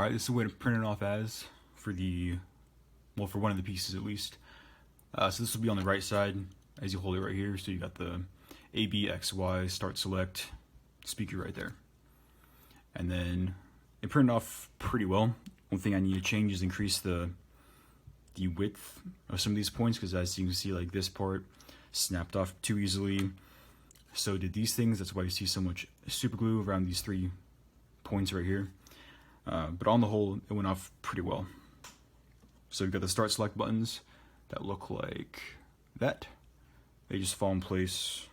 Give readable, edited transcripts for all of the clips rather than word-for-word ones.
Alright, this is the way to print it off as for the, well, for one of the pieces at least. So this will be on the right side as you hold it right here. So you got the A, B, X, Y, start, select, speaker right there. And then it printed off pretty well. One thing I need to change is increase the width of some of these points, because as you can see, like this part snapped off too easily. So did these things. That's why you see so much super glue around these 3 points right here. But on the whole, it went off pretty well. So we've got the start select buttons that look like that. They just fall in place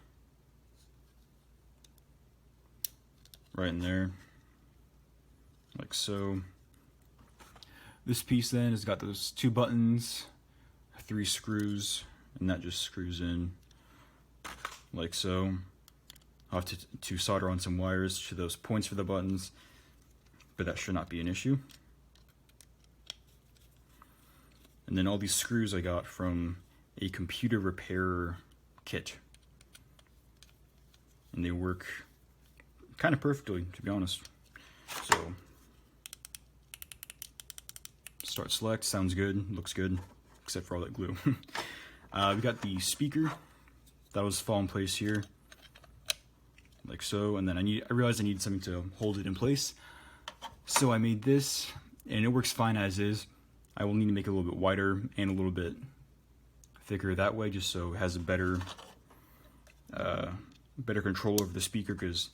right in there, like so. This piece then has got those 2 buttons, 3 screws, and that just screws in like so. I'll have to solder on some wires to those points for the buttons, but that should not be an issue. And then all these screws I got from a computer repair kit. And they work kind of perfectly, to be honest. So, start select, sounds good, looks good, except for all that glue. We got the speaker, that was fall in place here, like so, and then I realized I needed something to hold it in place. So I made this, and it works fine as is. I will need to make it a little bit wider and a little bit thicker that way, just so it has a better control over the speaker, because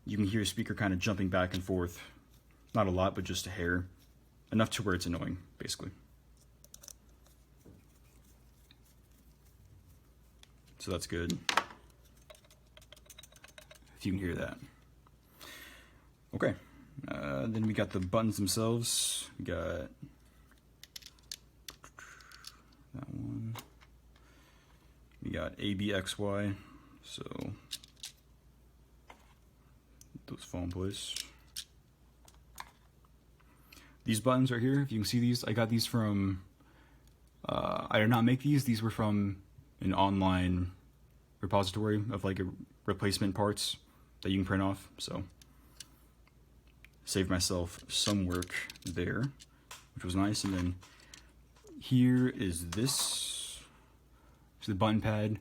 you can hear the speaker kind of jumping back and forth. Not a lot, but just a hair. Enough to where it's annoying, basically. So that's good. If you can hear that. Okay. Then we got the buttons themselves. We got that one. We got A, B, X, Y. So those fall in place. These buttons right here, if you can see these, I got these from, I did not make these. These were from an online repository of like replacement parts that you can print off. So saved myself some work there, which was nice. And then here is this. It's the button pad.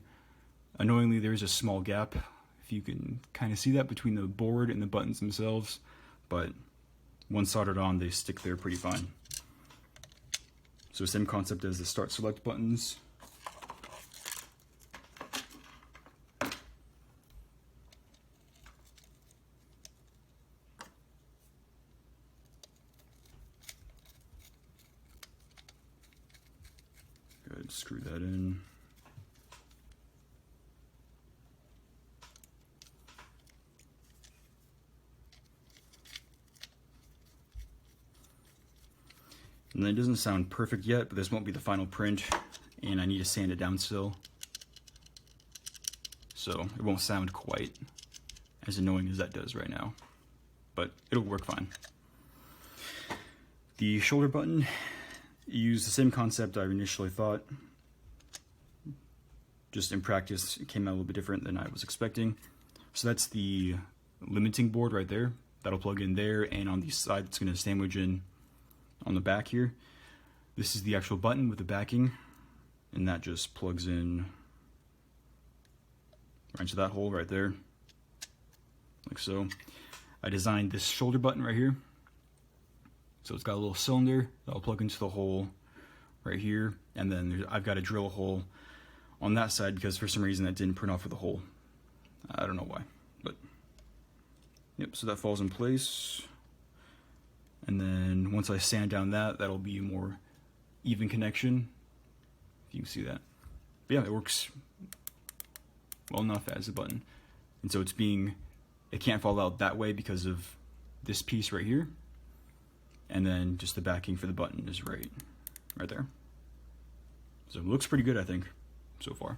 Annoyingly, there's a small gap, if you can kind of see that, between the board and the buttons themselves, but once soldered on, they stick there pretty fine. So same concept as the start select buttons. Good, screw that in. And it doesn't sound perfect yet, but this won't be the final print, and I need to sand it down still. So it won't sound quite as annoying as that does right now, but it'll work fine. The shoulder button used the same concept I initially thought. Just in practice, it came out a little bit different than I was expecting. So that's the limiting board right there. That'll plug in there, and on the side it's going to sandwich in on the back here. This is the actual button with the backing, and that just plugs in right into that hole right there, like so. I designed this shoulder button right here, so it's got a little cylinder that'll plug into the hole right here, and then I've got to drill a hole on that side because for some reason that didn't print off with a hole. I don't know why, but yep, so that falls in place. And then once I sand down that, that'll be a more even connection, if you can see that. But yeah, it works well enough as a button. And so it can't fall out that way because of this piece right here. And then just the backing for the button is right there. So it looks pretty good, I think, so far.